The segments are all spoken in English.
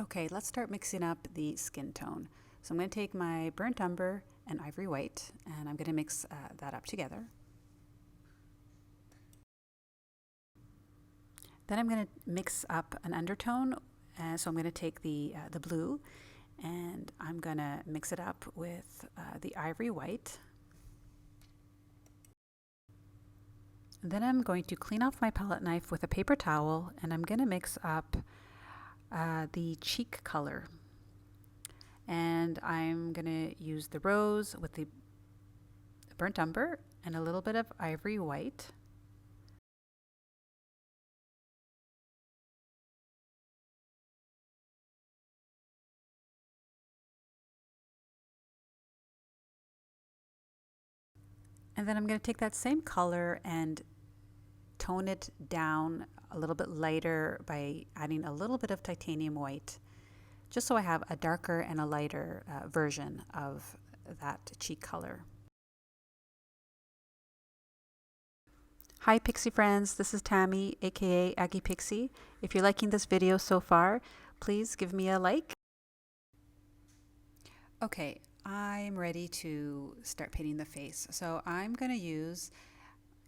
Okay, let's start mixing up the skin tone. So I'm going to take my burnt umber and ivory white, and I'm going to mix that up together. Then I'm going to mix up an undertone, so I'm going to take the blue, and I'm going to mix it up with the ivory white. And then I'm going to clean off my palette knife with a paper towel, and I'm going to mix up the cheek color. And I'm going to use the rose with the burnt umber and a little bit of ivory white. And then I'm going to take that same color and tone it down a little bit lighter by adding a little bit of titanium white, just so I have a darker and a lighter version of that cheek color. Hi Pixie friends, this is Tammy, aka Aggie Pixie. If you're liking this video so far, please give me a like. Okay, I'm ready to start painting the face. So I'm going to use,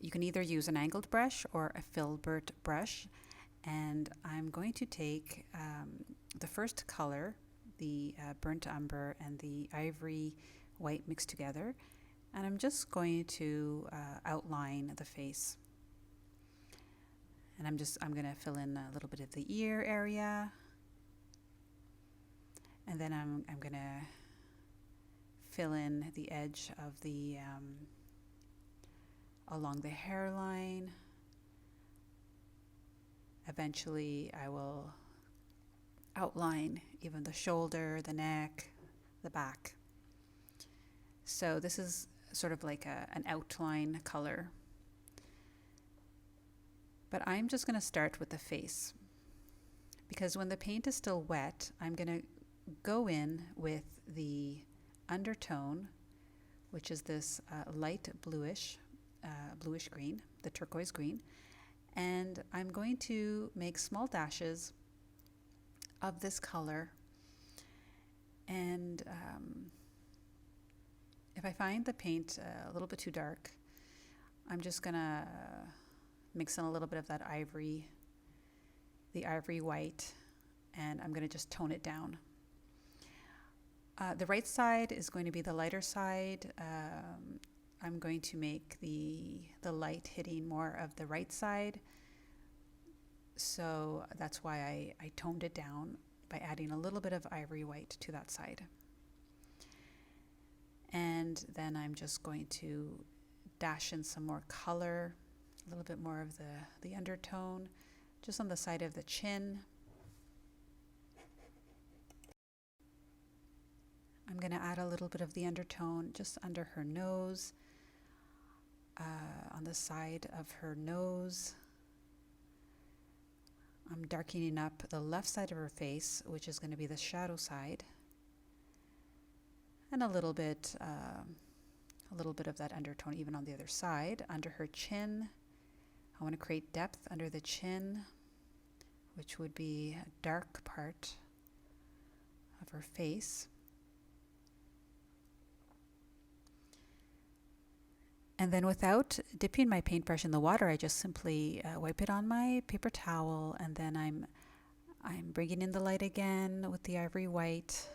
you can either use an angled brush or a filbert brush. And I'm going to take the first color, the burnt umber and the ivory white mixed together, and I'm just going to outline the face. And I'm going to fill in a little bit of the ear area, and then I'm going to fill in the edge of the along the hairline. Eventually I will outline even the shoulder, the neck, the back. So this is sort of like an outline color. But I'm just going to start with the face, because when the paint is still wet, I'm going to go in with the undertone, which is this light bluish green, the turquoise green, and I'm going to make small dashes of this color. And if I find the paint a little bit too dark, I'm just gonna mix in a little bit of that ivory, the ivory white, and I'm gonna just tone it down. The right side is going to be the lighter side. I'm going to make the light hitting more of the right side. So that's why I toned it down by adding a little bit of ivory white to that side. And then I'm just going to dash in some more color, a little bit more of the undertone, just on the side of the chin. I'm going to add a little bit of the undertone just under her nose, on the side of her nose. I'm darkening up the left side of her face, which is going to be the shadow side, and a little bit of that undertone even on the other side. Under her chin, I want to create depth under the chin, which would be a dark part of her face. And then without dipping my paintbrush in the water, I just simply wipe it on my paper towel, and then I'm bringing in the light again with the ivory white,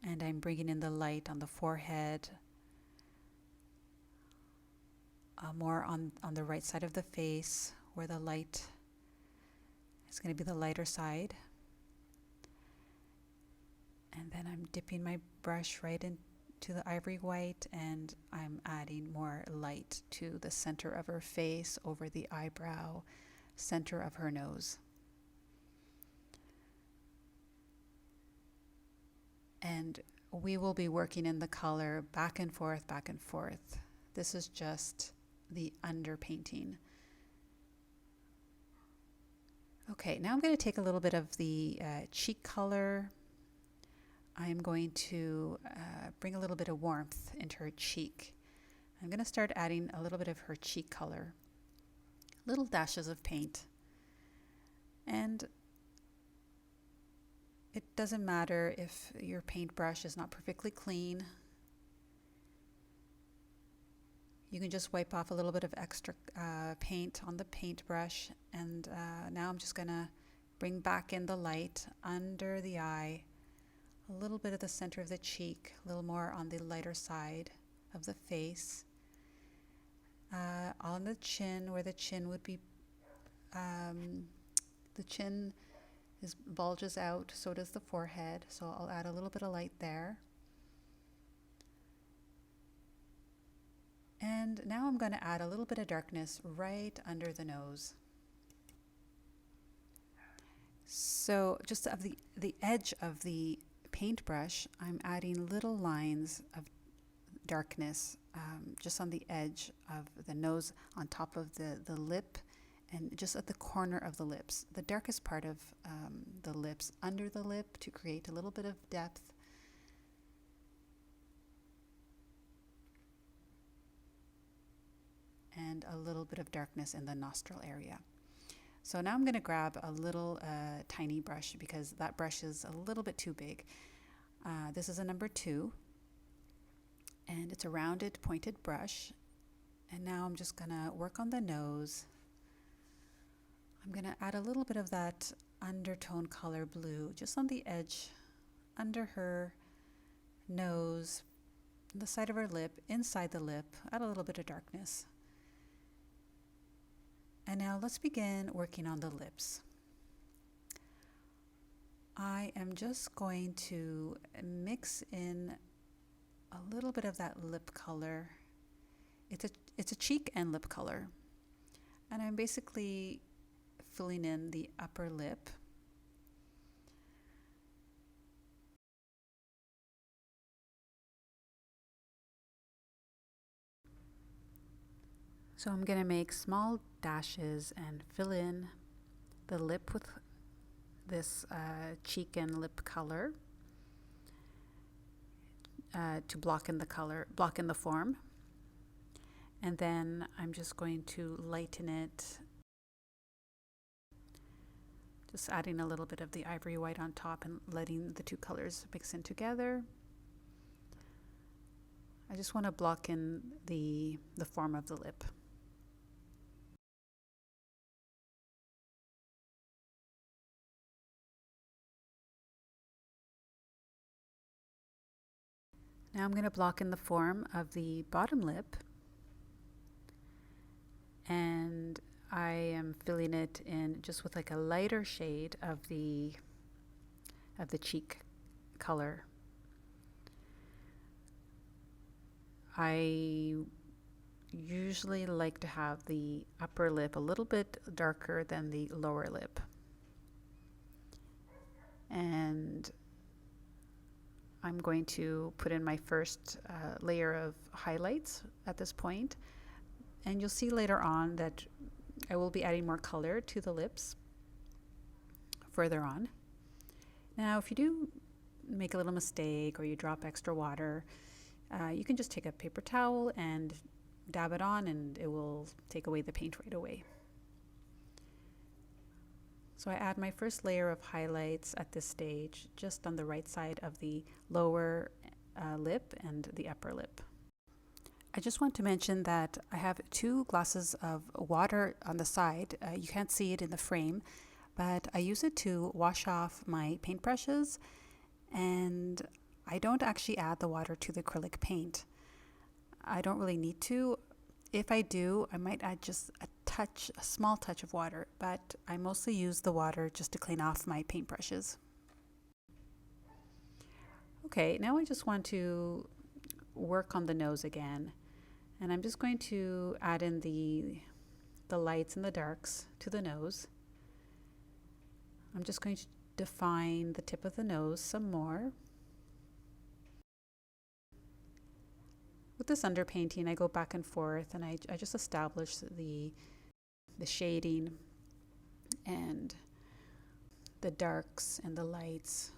and I'm bringing in the light on the forehead, more on the right side of the face where the light is going to be the lighter side. And then I'm dipping my brush right into the ivory white, and I'm adding more light to the center of her face, over the eyebrow, center of her nose. And we will be working in the color back and forth, back and forth. This is just the underpainting. Okay, now I'm going to take a little bit of the cheek color. I'm going to bring a little bit of warmth into her cheek. I'm going to start adding a little bit of her cheek color, little dashes of paint. And It doesn't matter if your paintbrush is not perfectly clean. You can just wipe off a little bit of extra paint on the paintbrush, and now I'm just going to bring back in the light under the eye, a little bit of the center of the cheek, a little more on the lighter side of the face, on the chin where the chin would be, the chin bulges out, so does the forehead, so I'll add a little bit of light there. And now I'm going to add a little bit of darkness right under the nose. So just of the edge of the paintbrush, I'm adding little lines of darkness just on the edge of the nose, on top of the lip, and just at the corner of the lips, the darkest part of the lips, under the lip, to create a little bit of depth. And a little bit of darkness in the nostril area. So now I'm going to grab a little tiny brush, because that brush is a little bit too big. This is a number 2, and it's a rounded pointed brush. And now I'm just going to work on the nose. I'm going to add a little bit of that undertone color blue just on the edge, under her nose, the side of her lip, inside the lip. Add a little bit of darkness. And now let's begin working on the lips. I am just going to mix in a little bit of that lip color. It's a cheek and lip color. And I'm basically filling in the upper lip. So I'm going to make small dashes and fill in the lip with this cheek and lip color to block in the form. And then I'm just going to lighten it, just adding a little bit of the ivory white on top and letting the two colors mix in together. I just want to block in the form of the lip. Now I'm going to block in the form of the bottom lip, and I am filling it in just with like a lighter shade of the cheek color. I usually like to have the upper lip a little bit darker than the lower lip. And I'm going to put in my first layer of highlights at this point. And you'll see later on that I will be adding more color to the lips further on. Now, if you do make a little mistake or you drop extra water, you can just take a paper towel and dab it on, and it will take away the paint right away. So I add my first layer of highlights at this stage, just on the right side of the lower lip and the upper lip. I just want to mention that I have 2 glasses of water on the side. You can't see it in the frame, but I use it to wash off my paintbrushes, and I don't actually add the water to the acrylic paint. I don't really need to. If I do, I might add just a small touch of water, but I mostly use the water just to clean off my paintbrushes. Okay, now I just want to work on the nose again, and I'm just going to add in the lights and the darks to the nose. I'm just going to define the tip of the nose some more. With this underpainting, I go back and forth, and I just establish the shading and the darks and the lights.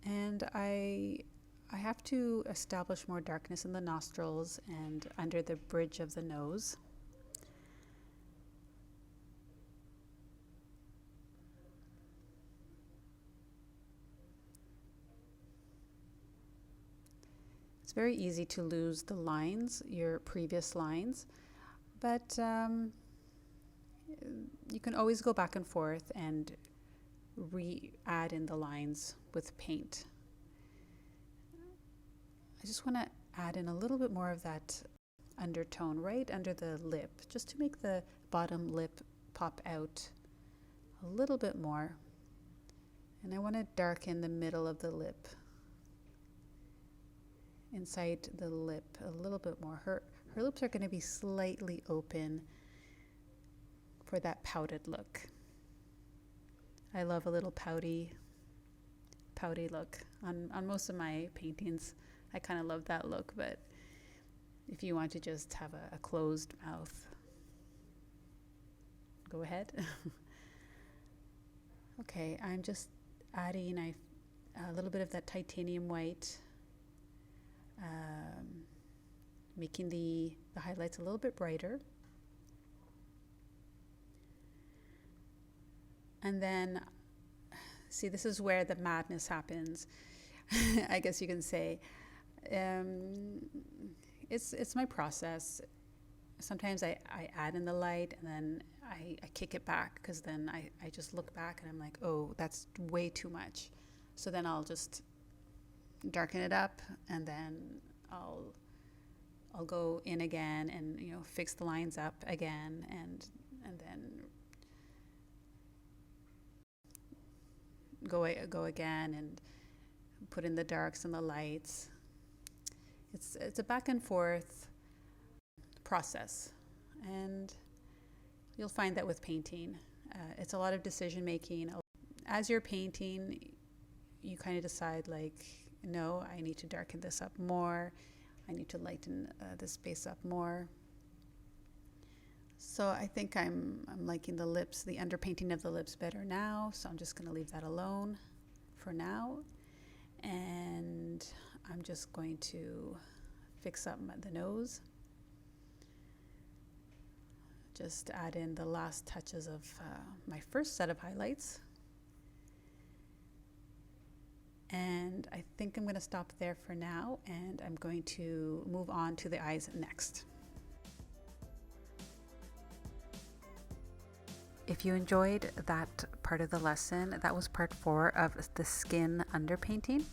And I I have to establish more darkness in the nostrils and under the bridge of the nose. It's very easy to lose the lines, your previous lines, but you can always go back and forth and re-add in the lines with paint. I just want to add in a little bit more of that undertone right under the lip, just to make the bottom lip pop out a little bit more. And I want to darken the middle of the lip, inside the lip a little bit more. Her lips are going to be slightly open for that pouted look. I love a little pouty look on most of my paintings. I kind of love that look, but if you want to just have a closed mouth, go ahead. Okay, I'm just adding a little bit of that titanium white, making the highlights a little bit brighter. And then, see, this is where the madness happens, I guess you can say. It's my process. Sometimes I add in the light and then I kick it back, because then I just look back and I'm like, oh, that's way too much. So then I'll just darken it up, and then I'll go in again and, you know, fix the lines up again, and then go again and put in the darks and the lights. It's a back and forth process, and you'll find that with painting. It's a lot of decision making. As you're painting, you kind of decide, like, no, I need to darken this up more. I need to lighten this space up more. So I think I'm liking the lips, the underpainting of the lips better now. So I'm just going to leave that alone for now. And I'm just going to fix up the nose. Just add in the last touches of my first set of highlights. And I think I'm going to stop there for now, and I'm going to move on to the eyes next. If you enjoyed that part of the lesson, that was part 4 of the skin underpainting.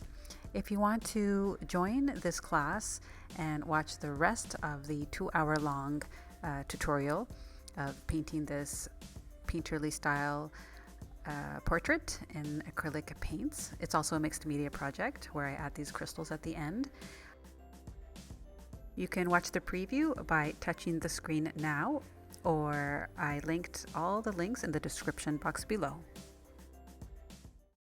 If you want to join this class and watch the rest of the 2-hour-long tutorial of painting this painterly style portrait in acrylic paints, it's also a mixed media project where I add these crystals at the end. You can watch the preview by touching the screen now, or I linked all the links in the description box below.